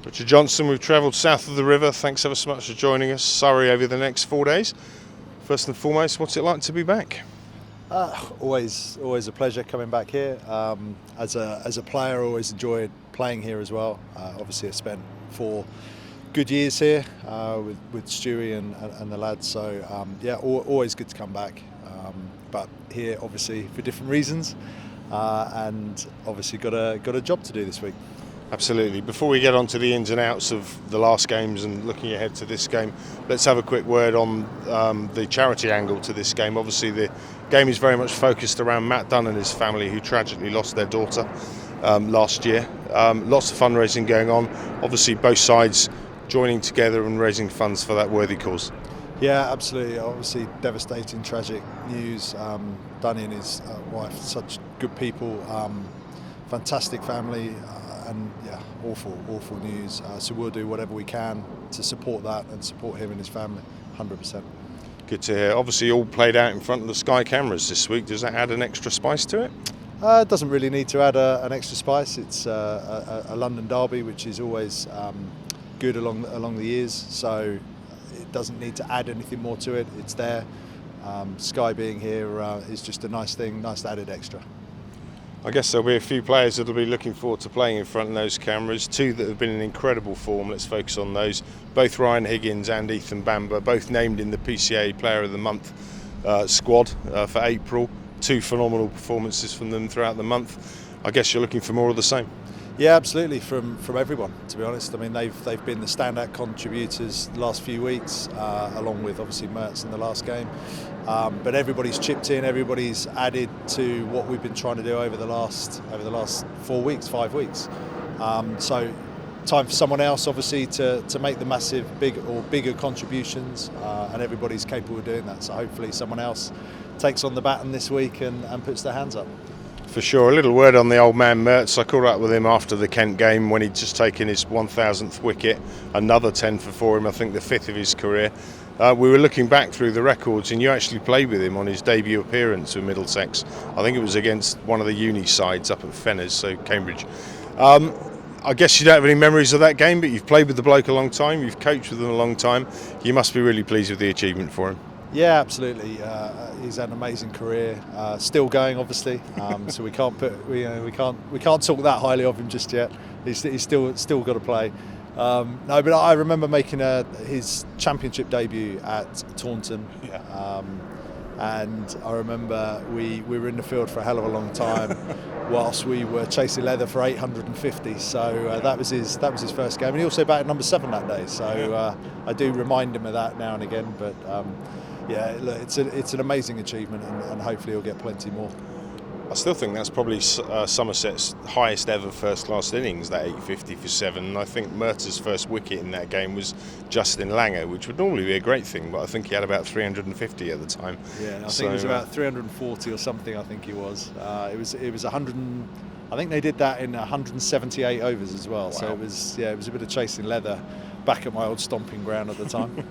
Richard Johnson, we've travelled south of the river. Thanks ever so much for joining us. Surrey over the next 4 days. First and foremost, what's it like to be back? Always a pleasure coming back here. As a player, I always enjoyed playing here as well. Obviously, I spent 4 good years here with Stewie and the lads. So always good to come back. But here, obviously, for different reasons, and obviously got a job to do this week. Absolutely. Before we get on to the ins and outs of the last games and looking ahead to this game, let's have a quick word on the charity angle to this game. Obviously, the game is very much focused around Matt Dunn and his family, who tragically lost their daughter last year. Lots of fundraising going on. Obviously, both sides joining together and raising funds for that worthy cause. Yeah, absolutely. Obviously, devastating, tragic news. Dunny and his wife, such good people, fantastic family. And awful news. So we'll do whatever we can to support that and support him and his family, 100%. Good to hear. Obviously, all played out in front of the Sky cameras this week. Does that add an extra spice to it? It doesn't really need to add an extra spice. It's a London derby, which is always good along the years. So it doesn't need to add anything more to it. It's there. Sky being here is just a nice thing, nice added extra. I guess there'll be a few players that'll be looking forward to playing in front of those cameras. 2 that have been in incredible form. Let's focus on those. Both Ryan Higgins and Ethan Bamber, both named in the PCA Player of the Month squad for April. 2 phenomenal performances from them throughout the month. I guess you're looking for more of the same. Yeah, absolutely. From everyone, to be honest. I mean, they've been the standout contributors the last few weeks, along with obviously Mertz in the last game. But everybody's chipped in. Everybody's added to what we've been trying to do over the last 4 weeks, 5 weeks. So time for someone else, obviously, to make the bigger contributions, and everybody's capable of doing that. So hopefully, someone else takes on the baton this week and puts their hands up. For sure. A little word on the old man Mertz. I caught up with him after the Kent game when he'd just taken his 1,000th wicket, another 10 for him, I think the 5th of his career. We were looking back through the records, and you actually played with him on his debut appearance with Middlesex. I think it was against one of the uni sides up at Fenners, so Cambridge. I guess you don't have any memories of that game, but you've played with the bloke a long time, you've coached with him a long time. You must be really pleased with the achievement for him. Yeah, absolutely. He's had an amazing career, still going, obviously. So we can't talk that highly of him just yet. He's still got to play. No, but I remember making his championship debut at Taunton. Yeah. And I remember we were in the field for a hell of a long time, whilst we were chasing leather for 850. So that was his first game, and he also batted number 7 that day. So I do remind him of that now and again. But look, it's an amazing achievement, and hopefully he'll get plenty more. I still think that's probably Somerset's highest ever first-class innings, that 850 for 7. And I think Mertz's first wicket in that game was Justin Langer, which would normally be a great thing, but I think he had about 350 at the time. Yeah, I think it was about 340 or something. I think he was. It was 100. I think they did that in 178 overs as well. Wow. So it was a bit of chasing leather back at my old stomping ground at the time.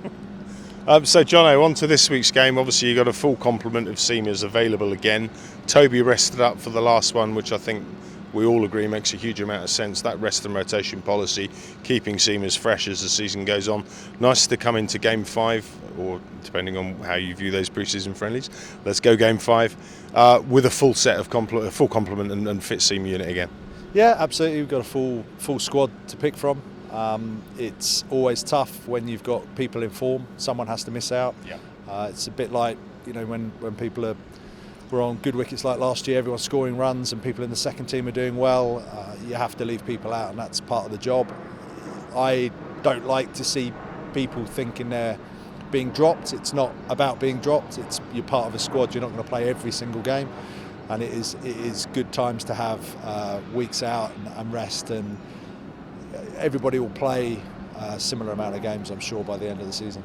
So, Jono, on to this week's game. Obviously, you got a full complement of seamers available again. Toby rested up for the last one, which I think we all agree makes a huge amount of sense. That rest and rotation policy, keeping seamers fresh as the season goes on. Nice to come into Game 5, or depending on how you view those pre-season friendlies. Let's go Game 5 with a full set of full complement and fit seamer unit again. Yeah, absolutely. We've got a full squad to pick from. It's always tough when you've got people in form. Someone has to miss out. Yeah. It's a bit like, when people were on good wickets like last year, everyone's scoring runs and people in the second team are doing well. You have to leave people out, and that's part of the job. I don't like to see people thinking they're being dropped. It's not about being dropped. You're part of a squad. You're not going to play every single game, and it is good times to have weeks out and rest, and everybody will play a similar amount of games, I'm sure, by the end of the season.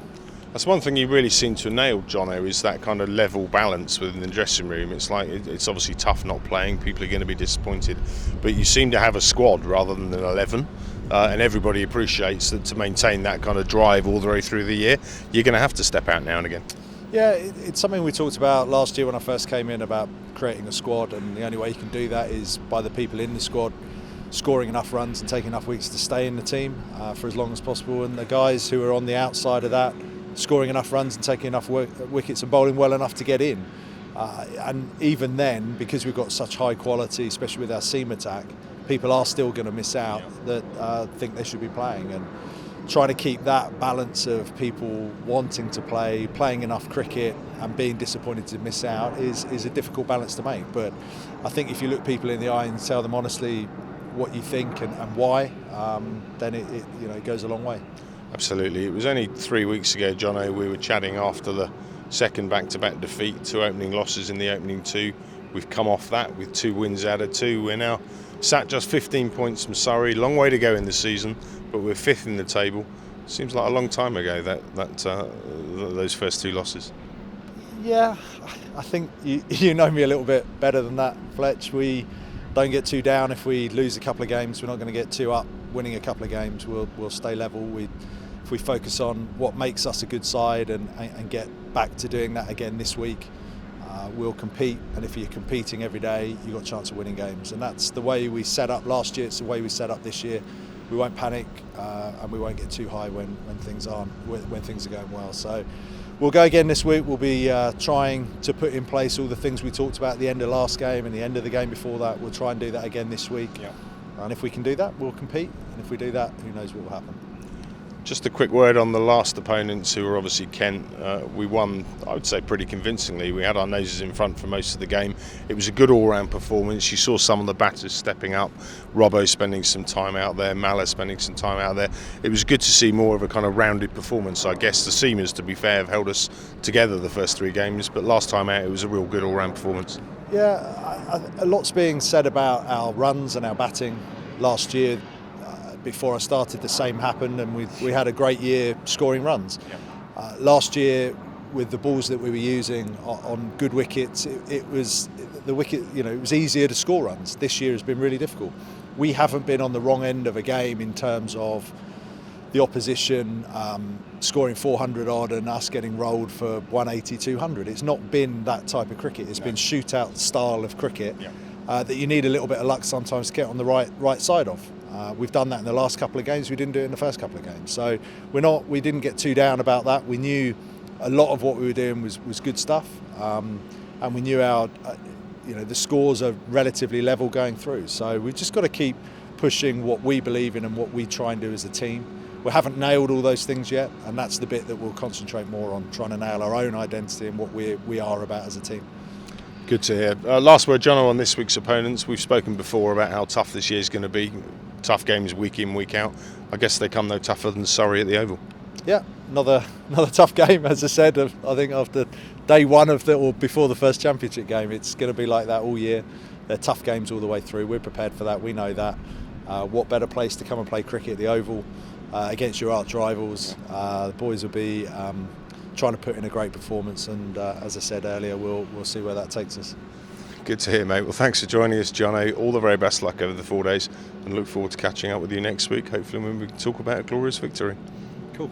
That's one thing you really seem to have nailed, Jono, is that kind of level balance within the dressing room. It's like it's obviously tough not playing. People are going to be disappointed, but you seem to have a squad rather than an 11, and everybody appreciates that to maintain that kind of drive all the way through the year, you're going to have to step out now and again. Yeah, it's something we talked about last year when I first came in, about creating a squad, and the only way you can do that is by the people in the squad scoring enough runs and taking enough wickets to stay in the team for as long as possible, and the guys who are on the outside of that scoring enough runs and taking enough wickets and bowling well enough to get in. And even then, because we've got such high quality, especially with our seam attack, people are still going to miss out that think they should be playing. And trying to keep that balance of people wanting to play, playing enough cricket and being disappointed to miss out is a difficult balance to make. But I think if you look people in the eye and tell them honestly what you think and why, then it goes a long way. Absolutely. It was only 3 weeks ago, Jono, we were chatting after the second back-to-back defeat, 2 opening losses in the opening 2. We've come off that with 2 wins out of 2. We're now sat just 15 points from Surrey. Long way to go in the season, but we're 5th in the table. Seems like a long time ago those first 2 losses. Yeah, I think you know me a little bit better than that, Fletch. We don't get too down if we lose a couple of games. We're not going to get too up winning a couple of games. We'll stay level. If we focus on what makes us a good side and get back to doing that again this week, we'll compete. And if you're competing every day, you've got a chance of winning games. And that's the way we set up last year. It's the way we set up this year. We won't panic and we won't get too high when things are going well. So we'll go again this week. We'll be trying to put in place all the things we talked about at the end of last game and the end of the game before that. We'll try and do that again this week. Yeah. And if we can do that, we'll compete. And if we do that, who knows what will happen. Just a quick word on the last opponents, who were obviously Kent. We won, I would say, pretty convincingly. We had our noses in front for most of the game. It was a good all-round performance. You saw some of the batters stepping up. Robbo spending some time out there. Malla spending some time out there. It was good to see more of a kind of rounded performance. I guess the seamers, to be fair, have held us together the first 3 games. But last time out, it was a real good all-round performance. Yeah, a lot's being said about our runs and our batting last year. Before I started, the same happened, and we had a great year scoring runs. Yeah. Last year, with the balls that we were using on good wickets, it was the wicket. It was easier to score runs. This year has been really difficult. We haven't been on the wrong end of a game in terms of the opposition scoring 400 odd and us getting rolled for 180, 200. It's not been that type of cricket. It's been shootout style of cricket that you need a little bit of luck sometimes to get on the right side of. We've done that in the last couple of games. We didn't do it in the first couple of games. So we didn't get too down about that. We knew a lot of what we were doing was good stuff, and we knew the scores are relatively level going through. So we've just got to keep pushing what we believe in and what we try and do as a team. We haven't nailed all those things yet, and that's the bit that we'll concentrate more on, trying to nail our own identity and what we are about as a team. Good to hear. Last word, Jono, on this week's opponents. We've spoken before about how tough this year's going to be. Tough games week in, week out. I guess they come no tougher than Surrey at the Oval. Yeah, another tough game, as I said. I think after day one or before the first championship game, it's going to be like that all year. They're tough games all the way through. We're prepared for that. We know that. What better place to come and play cricket at the Oval against your arch rivals? The boys will be trying to put in a great performance, and as I said earlier, we'll see where that takes us. Good to hear, mate. Well, thanks for joining us, Jono. All the very best luck over the 4 days, and look forward to catching up with you next week, hopefully when we can talk about a glorious victory. Cool.